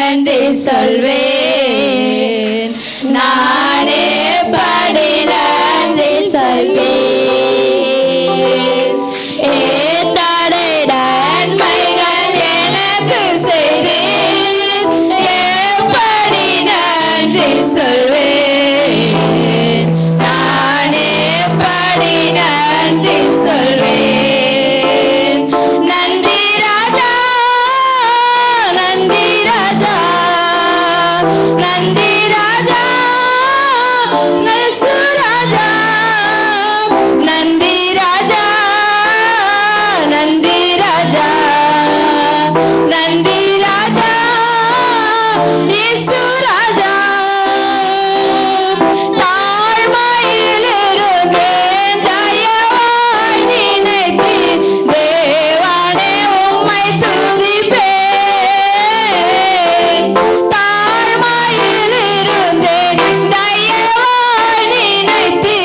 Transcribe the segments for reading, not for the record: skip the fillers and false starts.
நன்றி சொல்வேன். நான் எப்படி நன்றி சொல்வேன். ஏத்தடை நன்மைகள் எனக்கு செய்தேன். எப்படி நன்றி சொல்வேன். நான் எப்படி நன்றி சொல்வேன். நன்றி ராஜா, நன்றி ராஜா, நன்றி ராஜா, இயேசு ராஜா. நன்றி ராஜா, நன்றி ராஜா, நன்றி ராஜா, இயேசு ராஜா. தாழ்மையில் இருந்தேன் தயவாய் நினைத்து தேவனே உம்மை துதிப்பேன். தாழ்மையில் இருந்தேன் தயவாய் நினைத்து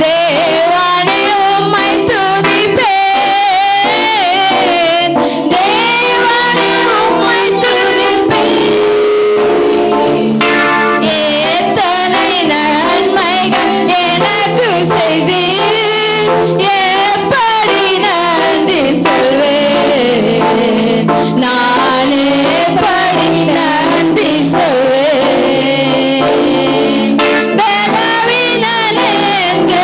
தேவனே உம்மை துதிப்பேன். தேவனே உம்மை துதிப்பேன். எத்தனை நன்மைகள் எனக்கு செய்தீர். எப்படி நன்றி சொல்வேன். நான் எப்படி நன்றி சொல்வேன். பலவீனன் என்று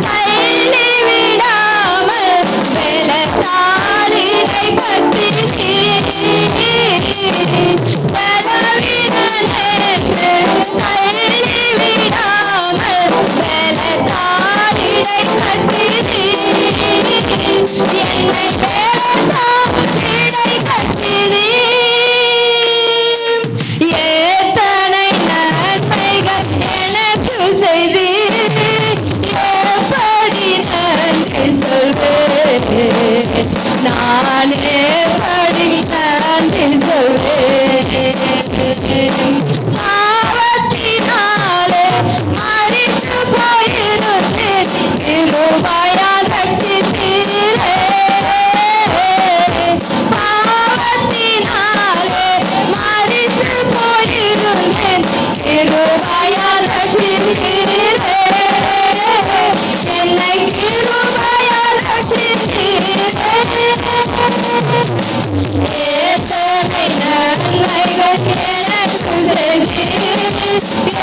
தள்ளி விடாமல் பலத்தால் இடை கட்டினீர். பலவீனன் என்று தள்ளி விடாமல் பலத்தால் இடை கட்டினீர். என்னை பலத்தால் இடை கட்டினீர். எத்தனை நன்மைகள் எனக்கு செய்தீர். எப்படி நன்றி சொல்வேன். நான் எப்படி நன்றி சொல்வேன். பாவத்தினாலே மரித்து போயிருந்தேன். கிருபையால் ரட்சித்தீரே. பாவத்தினாலே மரித்து போயிருந்தேன். கிருபையால் ரட்சித்தீரே. என்னை கிருபையால் ரட்சித்தீரே. எத்தனை நன்மைகள் எனக்கு செய்தீர்.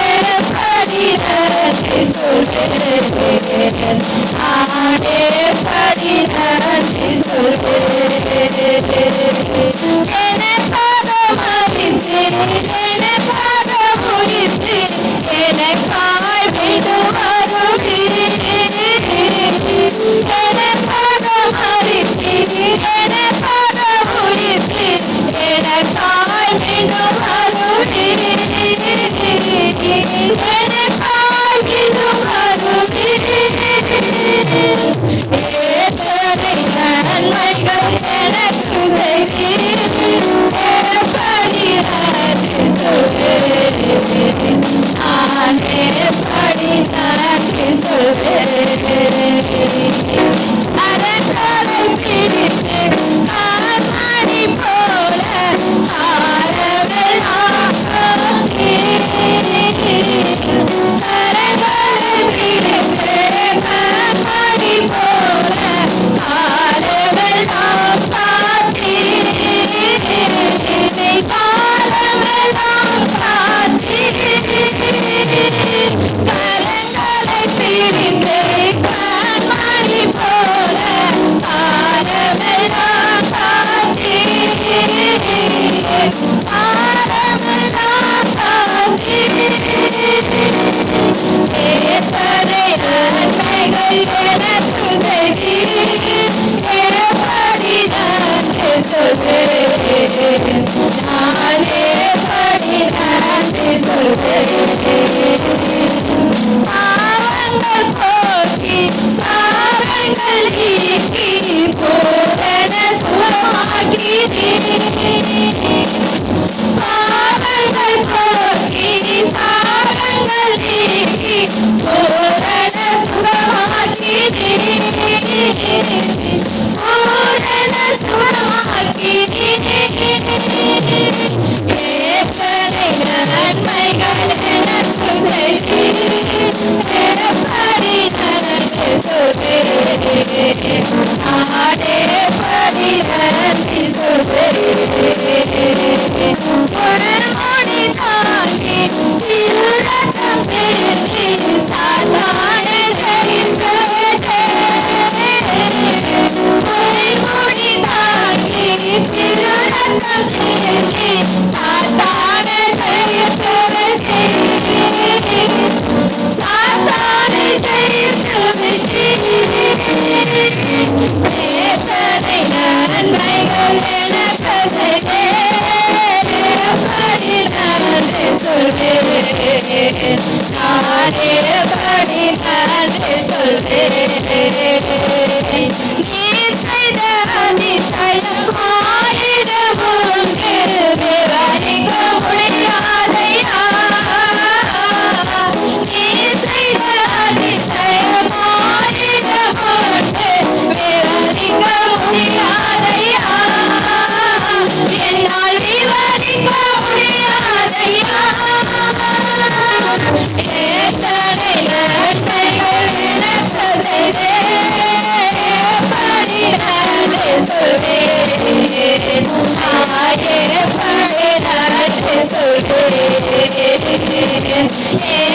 எப்படி நன்றி சொல்வேன். நான் எப்படி நன்றி சொல்வேன். என்னை பராமரித்தீர். என்னை பராமரித்தீர். எனக்காய் மீண்டும் வருவீர். என்னை பராமரித்தீர். என்னை பராமரித்தீர். எனக்காய் மீண்டும் வருவீர். எனக்காய் மீண்டும் வருவீர். எத்தனை நன்மைகள் எனக்கு செய்தீர். சாத்தானை ஜெயித்து விட்டீர். சாத்தானை ஜெயித்து விட்டீர். எத்தனை நன்மைகள் எனக்கு செய்தீர். எப்படி நன்றி சொல்வேன், நான் எப்படி நன்றி சொல்வேன். நீர் செய்த அதிசயம் ஆயிரம் ஒன்று விவரிக்க முடியாதையா. நீர் செய்த அதிசயம் ஆயிரம் ஒன்று விவரிக்க முடியாதையா. என்னால் விவரிக்க முடியாதையா. எத்தனை நன்மைகள் எனக்கு செய்தீர். எப்படி நன்றி சொல்வேன், நான் எப்படி நன்றி சொல்வேன்.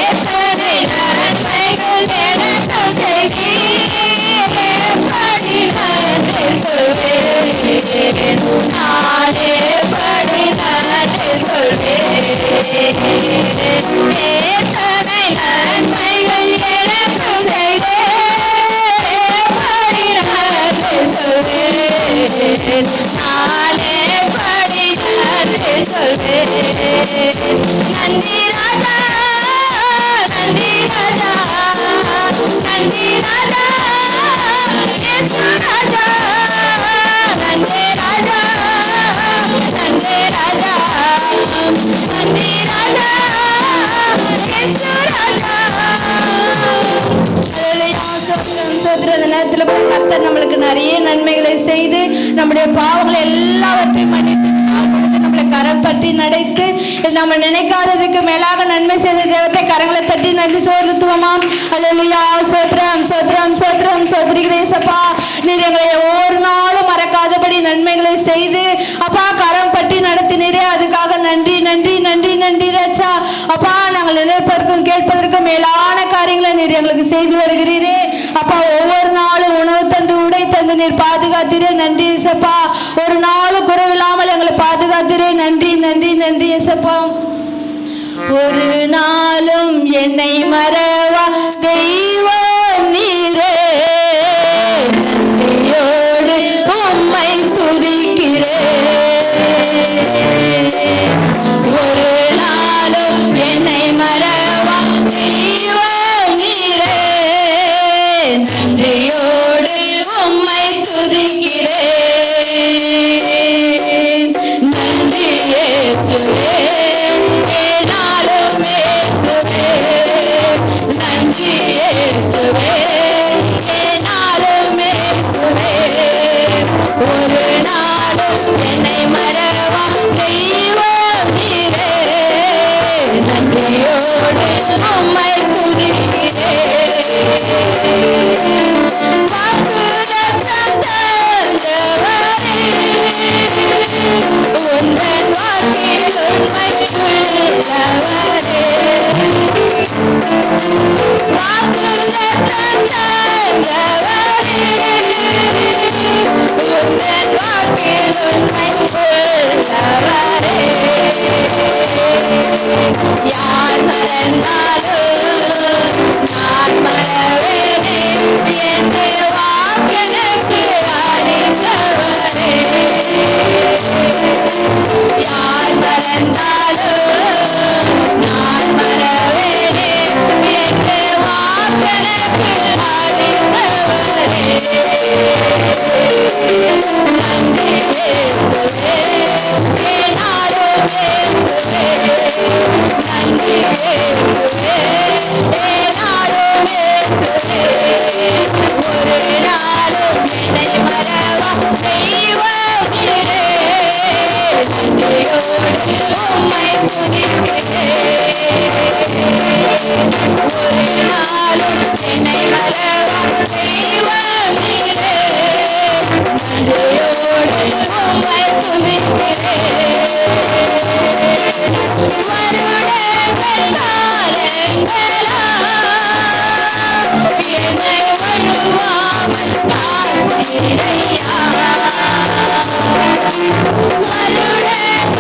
எத்தனை நன்மைகள் எனக்கு செய்தீர். எப்படி நன்றி சொல்வேன், நான் எப்படி நன்றி சொல்வேன். எத்தனை நன்மைகள் எனக்கு செய்தீர். எப்படி நன்றி சொல்வேன், நான் எப்படி நன்றி சொல்வேன். நன்றி ராஜா, நன்றி ராஜா, நன்றி ராஜா, இயேசு ராஜா. நன்றி ராஜா, நன்றி ராஜா, நன்றி ராஜா, இயேசு ராஜா. நேரத்தில் கூட கர்த்தர் நம்மளுக்கு நிறைய நன்மைகளை செய்து நம்முடைய பாவங்களை எல்லாவற்றையும் மன்னித்து நம்மளை கரம் தட்டி நடைத்து நம்ம நினைக்காததுக்கு மேலாக நன்மை செய்த தேவத்தை கரங்களை தட்டி நன்றி செலுத்துவோமாம். அல்லேலூயா. சோத்ரம் சோத்ரம் சோத்ரம் சோத்ரிகிறேசப்பா. நீர் எங்களை ஒவ்வொரு நாளும் மறக்காதபடி நன்மைகளை செய்து அப்பா கரம் பட்டி நடத்தினீரே, அதுக்காக நன்றி நன்றி நன்றி நன்றி ராஜா. அப்பா நாங்கள் நினைப்பதற்கும் கேட்பதற்கும் மேலான காரியங்களை நீர் எங்களுக்கு செய்து வருகிறீரே. அப்பா ஒவ்வொரு நாளும் உணவு தந்து உடை தந்து நீர் பாதுகாத்தீரே. நன்றி இயேசப்பா. ஒரு நாளும் குறைவில்லாமல் எங்களை பாதுகாத்தீரே. நன்றி நன்றி நன்றி இயேசப்பா. ஒரு நாளும் என்னை மறவா தெய்வம் நீரே. நன்றியோடு உம்மை துதிக்கிறேன். ஒரு நாளும் என்னை மறவா தெய்வம் நீரே. நன்றியோடு உம்மை துதிக்கிறேன். நன்றி இயேசுவே, ஏனாலும் இயேசுவே. நன்றி இயேசுவே, ஏனாலும் இயேசுவே. ஒரு நாளும் என்னை மறவா தெய்வம் நீரே. நன்றியோடு உம்மை துதிக்கிறேன். வாக்குத்தத்தம் தந்தவரே, உந்தன் வாக்கில் உண்மை உள்ளவரே. வாக்குத்தத்தம் தந்தவரே, உந்தன் வாக்கில் உண்மை உள்ளவரே. யார் மறந்தாலும் நான் மறவேனே என்று வாக்கெனக்கு அளித்தவரே. யார் மறந்தாலும் நான் மறவேனே என்று வாக்கெனக்கு அளித்தவரே. நன்றி இயேசுவே, ஏனாலும் இயேசுவே. நன்றி இயேசுவே, ஏனாலும் இயேசுவே. ஒரு நாளும் என்னை மறவா தெய்வம் நீரே. நன்றியோடு உம்மை துதிக்கிறேன். ஒரு நாளும் என்னை மறவா தெய்வம் நீரே. நன்றியோடு உம்மை துதிக்கிறேன். வருடங்கள் காலங்களா என்னை வழுவாமல் காத்தீரையா. வருடங்கள்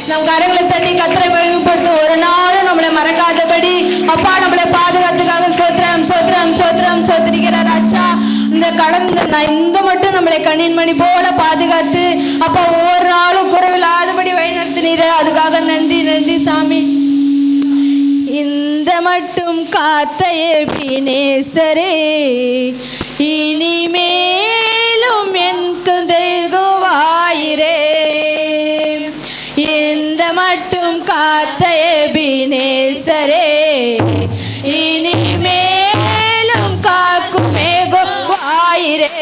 நம் கரங்களை தட்டி கத்தரை மகிமைப்படுத்தும். ஒரு நாளும் நம்மளை மறக்காதபடி அப்பா நம்மளை பாதுகாத்துக்காக சோத்திரம் சோத்திரம் சோத்திரம் சோத்திரிக்கிறார். அச்சா இந்த கடந்த இந்த மட்டும் நம்மளை கண்ணின் மணி போல பாதுகாத்து அப்பா ஒவ்வொரு நாளும் குறைவில்லாதபடி வழி நடத்தினீர. அதுக்காக நன்றி நன்றி சாமி. இந்த மட்டும் காத்த எபினேசரே இனிமேலும் எனக்கு தெய்வாயிரே. இந்த மட்டும் காத்த எபினேசரே இனிமேலும் காக்குமே கோவாயிரே.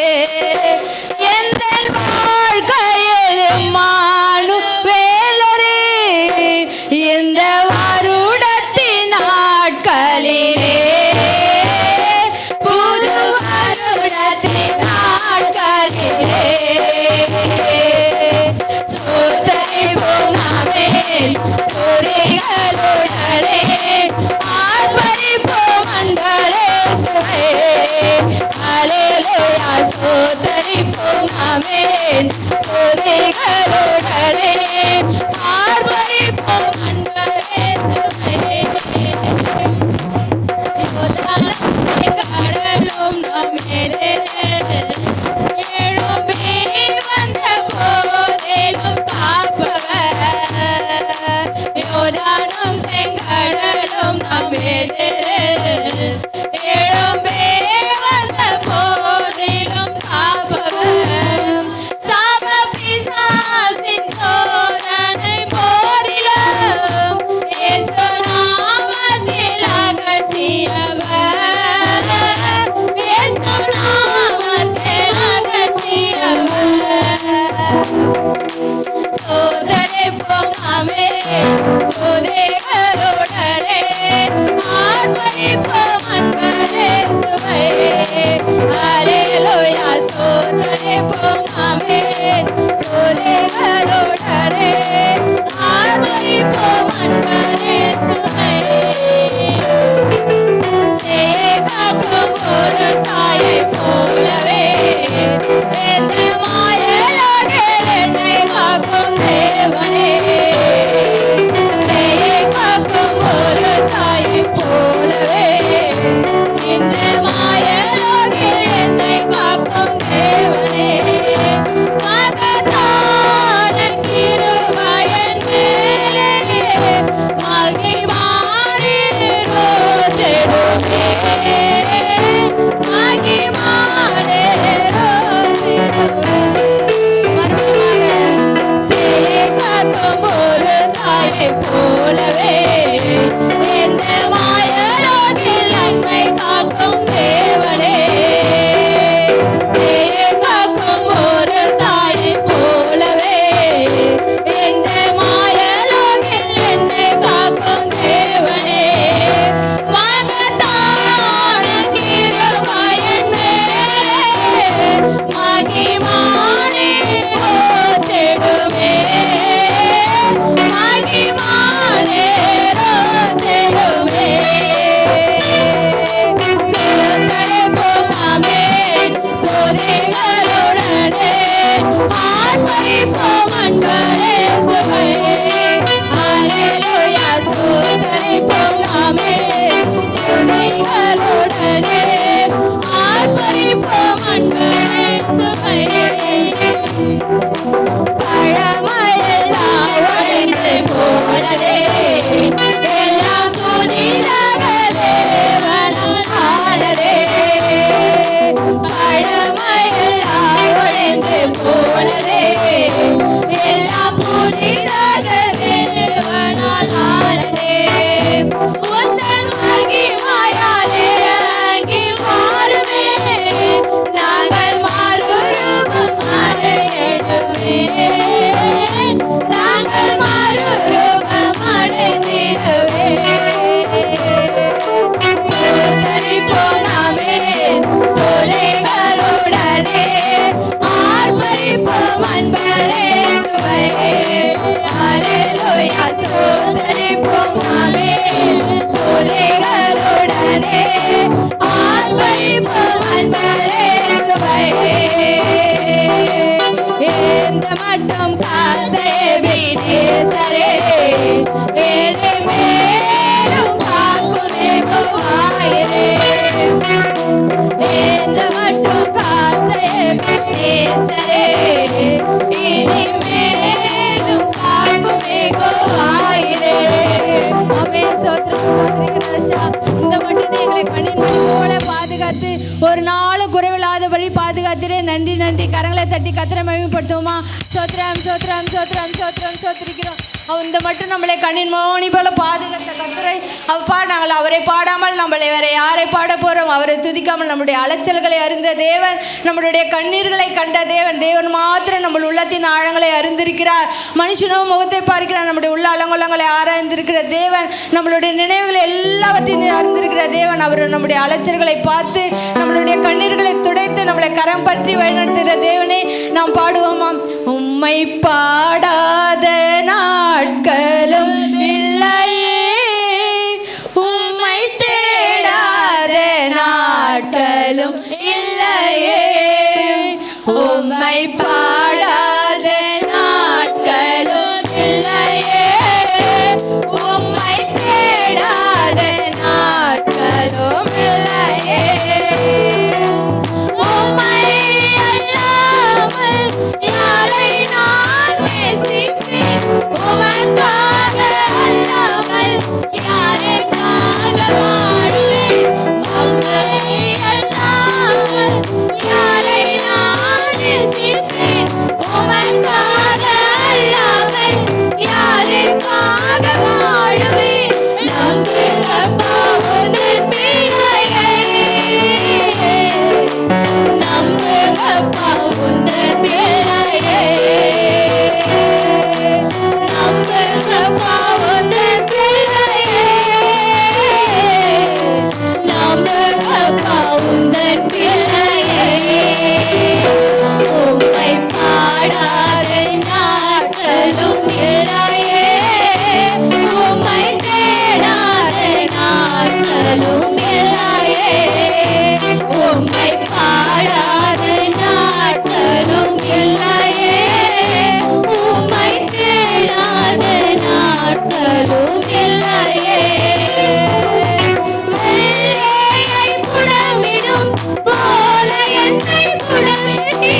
எந்த வாழ்க்கையிலும் மானு வேலரே இந்த வருடத்தின் நாட்களிலே புது வருடத்தின் நாட்களிலே சோத்தரிப்போம் நாமே பொறிகளுடனே ஆர்ப்பரிப்போம் அன்பரே சுவே. அல்லேலூயா சோதரிப்போம் ஆமென். துதிகளுடனே ஆர்ப்பரிப்போம் அன்பரே சுவை. கடலும் நம் எழும்பி வந்த போதிலும் காப்பவர். யோர்தானும் செங்கடலும் நம் எழும்பி வந்த போதிலும் காப்பவர். சாப பிசாசின் சோதனை போரிலும் இயேசு நாமத்தில் அகற்றியவர். இயேசு நாமத்தில் அகற்றியவர். சோதரிப்போம் ஆமென். துதிகளுடனே ஆர்ப்பரிப்போம் அன்பரே சுவை. அல்லேலூயா. சோதரிப்போம் ஆமென். துதிகளுடனே ஆர்ப்பரிப்போம் அன்பரே சுவை. சேகாக்கும் ஒரு தாயை போலவே இந்த மாயலோகில் என்னை காக்கும் தேவனே. சேகாக்கும் ஒரு தாயை போலவே இந்த மாயலோகில் என்னை காக்கும் தேவனே. மகத்தான கிருபையின் மேலே மகிமாறி ரோசிடுமே. மகிமாறி ரோசிடுமே. மர்மமாக சேகாக்கும் ஒரு தாயை போலவே இந்த மாயலோகில் நம்மை காக்கும் தேவனே. சேகாக்கும் ஒரு தாயை போலவே இந்த மாயலோகில் என்னை காக்கும் தேவனே. மகத்தான கிருபையின் மேலே மகிமாறி ரோசிடுமே. மகிமாறி ரோசிடுமே. சோதரிப்போம் ஆமென். துதிகளுடனே ஆர்ப்பரிப்போம் அன்பரே சுவை. அல்லேலூயா. சோதரிப்போம் ஆமென். துதிகளுடனே ஆர்ப்பரிப்போம் அன்பரே சுவை. பழமையெல்லாம் ஒழிந்து போனதே. எல்லாம் புதிதாக தேவனால் ஆனதே. பழமையெல்லாம் ஒழிந்து போனதே. எல்லாம் புதிதாக தேவனால் ஆனதே. உந்தன் மகிமையால் இறங்கி வாருமே. நாங்கள் மாறுரூபம் அடைந்திடுவே. நாங்கள் மாறுரூபம் அடைந்திடுவே. சோதரிப்போம் ஆமென். துதிகளுடனே ஆர்ப்பரிப்போம் அன்பரே சுவை. அல்லேலூயா. சோதரிப்போம் ஆமென். துதிகளுடனே ஆர்ப்பரிப்போம் அன்பரே சுவை. எந்த மட்டும் காத்த எபினேசரே என்னை மேலும் காக்கும் யெகோவாயிரே. எந்த மட்டும் காத்த எபினேசரே இனி மேலும் காக்கும் யெகோவாயிரே. ஆமென். சோத்திரம் ராஜா. இந்த மட்டும் எங்களை கண்ணின் மணி போல பாதுகாத்து ஒரு நாளும் குறைவில்லாதபடி பாதுகாத்திரே. நன்றி நன்றி. கரங்களை தட்டி கத்திர மகிமைப்படுத்துவோமா? சோத்திரம் சோத்திரம் சோத்திரம் சோத்திரம் சோத்திரிக்கிறோம். இந்த மட்டும் நம்மளை கண்ணின் மணி போல பாதுகாத்த கத்திரை அப்பா. நாங்கள் அவரை பாடாமல் நம்மளை வேற யாரை பாட போறோம்? அவரை துதிக்காமல் நம்முடைய அலைச்சல்களை அறிந்த தேவன், நம்மளுடைய கண்ணீர்களை கண்ட தேவன். தேவன் மாத்திரம் நம்ம உள்ளத்தின் ஆழங்களை அறிந்திருக்கிறார். மனுஷனோ முகத்தை பார்க்கிறார். நம்முடைய உள்ள அலங்கோலங்களை ஆராய்ந்திருக்கிற தேவன், நம்மளுடைய நினைவுகளை எல்லாவற்றையும் அறிந்திருக்கிற தேவன். அவர் நம்முடைய அலைச்சல்களை பார்த்து நம்மளுடைய கண்ணீர்களை துடைத்து நம்மளை கரம் பற்றி வழிநடத்துகிற தேவனே நாம் பாடுவோமாம். உம்மை பாடாத நாட்களும் இல்லையே, உம்மை தேடாத நாட்களும் இல்லையே. உம்மை பாடாத நாட்களும் இல்லையே, உம்மை தேடாத நாட்களும் இல்லையே. உம்மை அல்லாமல் யாரை நான் நேசிப்பேன், உமக்காக அல்லாமல் யாருக்காக வாழுவேன். உம்மை அல்லாமல் யாரை நான் நேசிப்பேன், உமக்காக அல்லாமல் யாருக்காக வாழுவேன். நம்புங்கப்பா உந்தன் பிள்ளையை, நம்புங்கப்பா உந்தன் பிள்ளையை, நம்புங்கப்பா உந்தன் பிள்ளையை, நம்புங்கப்பா உந்தன் பிள்ளையை. உம்மை பாடாத நாட்களும் இல்லையே, உம்மை தேடாத நாட்களும் இல்லையே. உம்மை பாடாத நாட்களும் இல்லையே, உம்மை தேடாத நாட்களும் இல்லையே. வெள்ளையை புடமிடும் போல என்னை புடமிட்டி,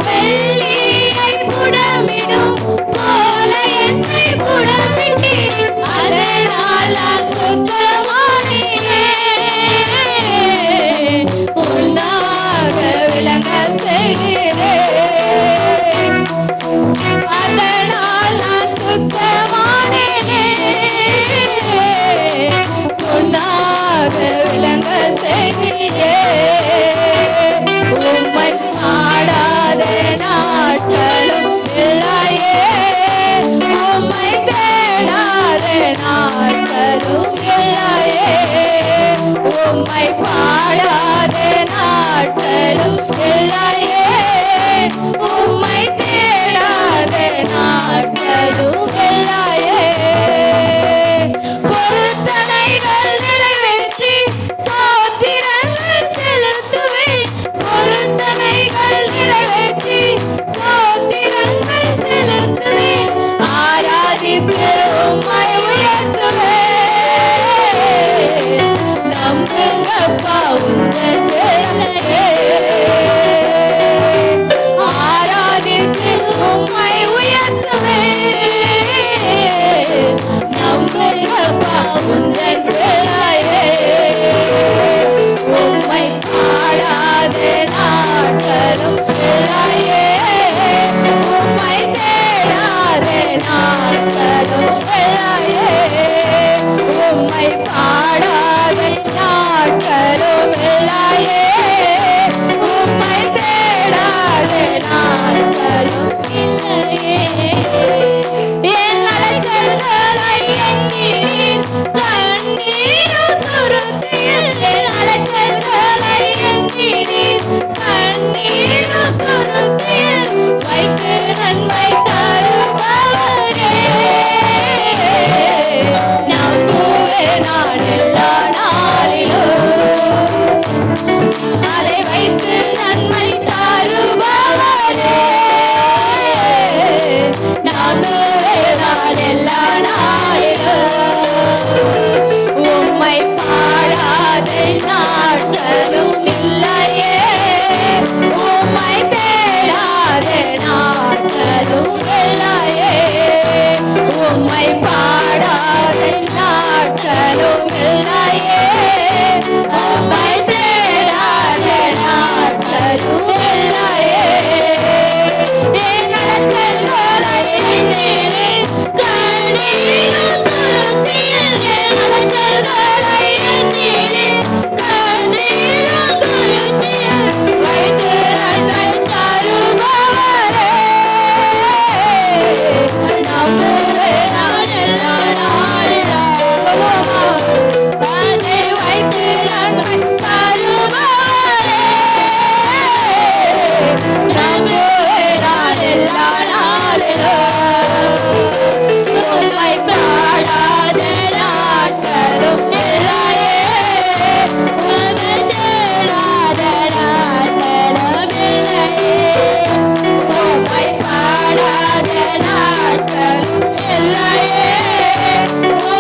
வெள்ளியை புடமிடும் போல என்னை புடமிட்டி, அதனால் நான் சுத்தமானேன், உன்னாக விளங்க செய்கிறேன். அதனால் நான் சுத்தமானேனே, உன்னாக விளங்க செய்கிறேன். உம்மை பாடாத நாட்களும் இல்லையே, உம்மை தேடாத நாட்களும் இல்லையே. உம்மை பாடாத நாட்களும் இல்லையே, உம்மை தேடாத நாட்களும் இல்லையே. பொருத்தனைகள் நிறைவேற்றி ஸ்தோத்திரங்கள் செலுத்துவேன், பொருத்தனைகள் நிறைவேற்றி ஸ்தோத்திரங்கள் செலுத்துவேன். ஆராதித்து உம்மை உயர்த்துவேன், நம்புங்கப்பா உந்தன் பிள்ளையே. ஆராதித்து உம்மை உயர்த்துவேன், நம்புங்கப்பா உந்தன் பிள்ளையே. உம்மை பாடாத நாட்களும் இல்லையே, உம்மை தேடாத நாட்களும் இல்லையே. உம்மை பாடாத நாட்களும் இல்லையே, உம்மை தேடாத நாட்களும் இல்லையே. என் அலைச்சல்களை எண்ணீர், கண்ணீரும் துருத்தியில் என் அலைச்சல்களை எண்ணீர், கண்ணீரும் துருத்தியில் வைத்து நன்மை தருபவரே. நம்புவேன் நான் எல்லா நாளிலும், அதை வைத்து நன்மை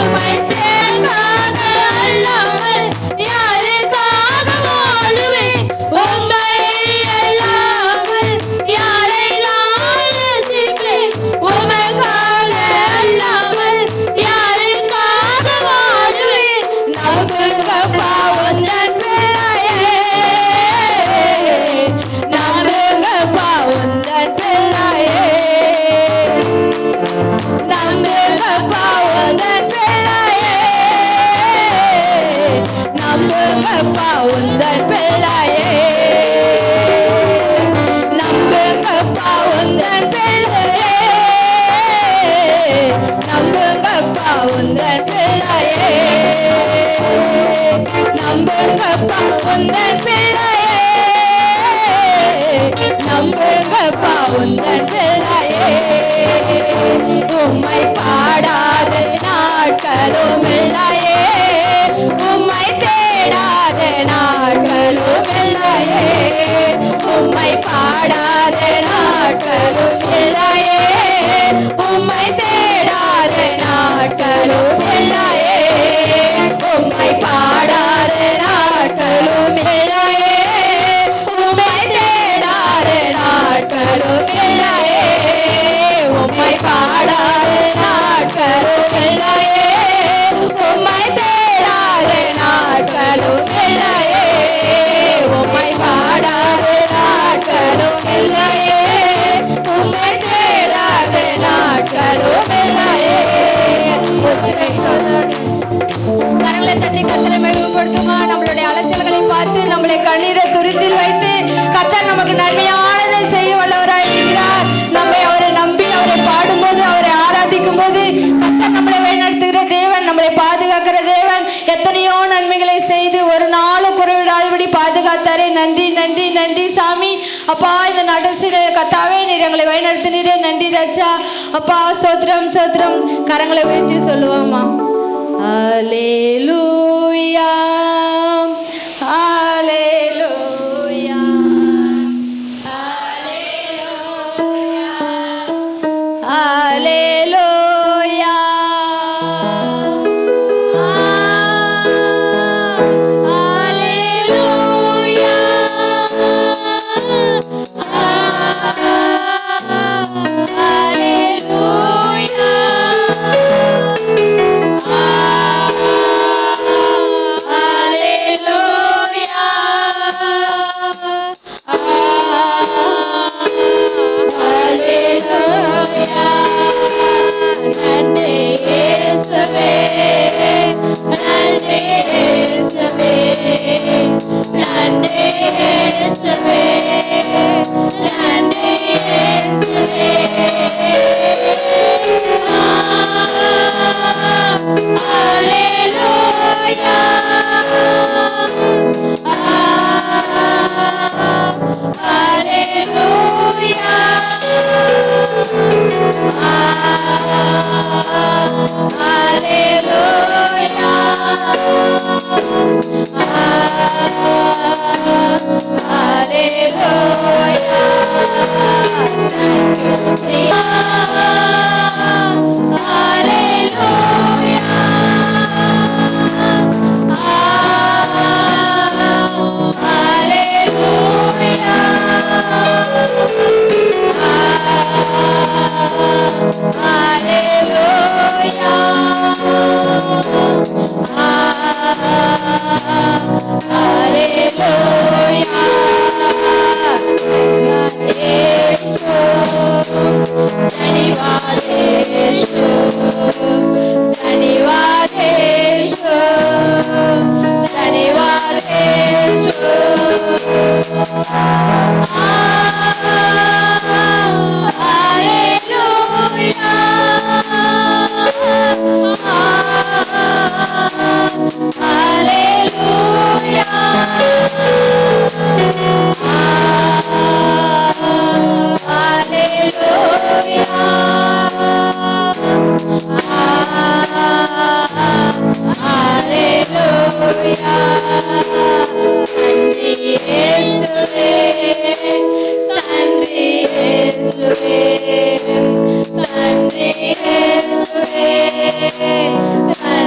உம்மை தேடாத அல்லாமல் யாருக்காக வாழுவேன்? உம்மை அல்லாமல் யாரை நான் நேசிப்பேன்? உமக்காக அல்லாமல் யாருக்காக வாழுவேன்? நம்புங்கப்பா உந்தன் பிள்ளையே, நம்புங்கப்பா உந்தன் பிள்ளையே, நம்புங்கப்பா உந்தன் பிள்ளையே, நம்புங்கப்பா உந்தன் பிள்ளையே, நம்புங்கப்பா உந்தன் பிள்ளையே, நம்புங்கப்பா உந்தன் பிள்ளையே, நம்புங்கப்பா உந்தன் பிள்ளையே, நம்புங்கப்பா உந்தன் பிள்ளையே. உம்மை பாடாத நாட்களும் இல்லையே, உம்மை தேடாத நாட்களும் இல்லையே, உம்மை பாடாத நாட்களும் இல்லையே, உம்மை தேடாத நாட்களும் இல்லையே, உம்மை பாடாத நாட்களும் இல்லையே, உம்மை தேடாத நாட்களும் இல்லையே, உம்மை பாடாத நாட்களும் இல்லையே, உம்மை தேடாத நாட்களும் இல்லையே, உம்மை பாடாத நாட்களும் இல்லையே, உம்மை தேடாத நாட்களும் இல்லையே. கரங்களை தட்டி கர்த்தரை மகிமைப்படுத்துமா. நம்மளுடைய அலைச்சல்களை பார்த்து நம்மளை கண்ணீரை துருத்தில் வைத்து கர்த்தர் நமக்கு நன்மையானதை செய்ய வல்லவராய் இருக்கிறார். நம்மை அவரை நம்பி அவரை பாடும்போது அவரை ஆராதிக்கும் போது கர்த்தர் நம்மளை வழிநடத்துகிற தேவன், நம்மளை பாதுகாக்கிற தேவன். எத்தனையோ நன்மைகளை செய்து ஒரு நாளும் குறைவிடாதபடி பாதுகாத்தாரே. நன்றி நன்றி நன்றி சாமி. அப்பா இந்த நடைசில கத்தாவே நீர் எங்களை வழிநடத்தினீரே. நன்றி ராஜா. அப்பா சோத்திரம் சோத்திரம். கரங்களை உயர்த்தி சொல்லுவோமா. ஹல்லேலூயா ஹல்லேலூயா ஹல்லேலூயா ஹல்லேலூயா Thank you.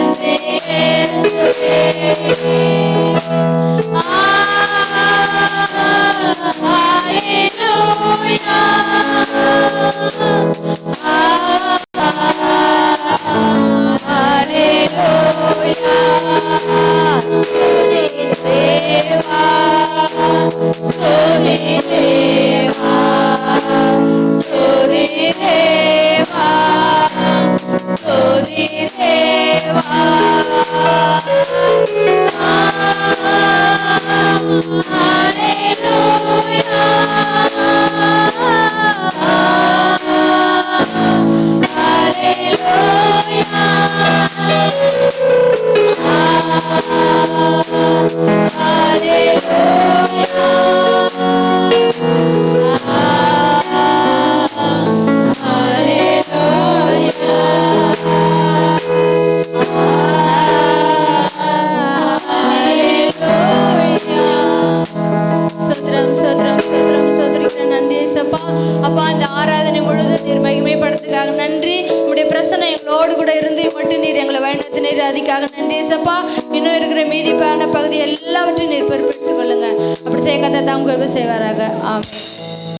அப்பா இந்த ஆராதனை முழுவதும் நீர் மகிமைப்படுத்துக்காக நன்றி. உங்களுடைய பிரசனை எங்களோடு கூட இருந்து மட்டும் நீர் எங்களை வழிநடத்தினீர், அதுக்காக நன்றி ஏசப்பா. இன்னும் இருக்கிற மீதிப்பான பகுதி எல்லாவற்றையும் நீர் பொறுப்பெடுத்துக் கொள்ளுங்க. அப்படி செய்ய கதை தாம் செய்வாராக. ஆமென்.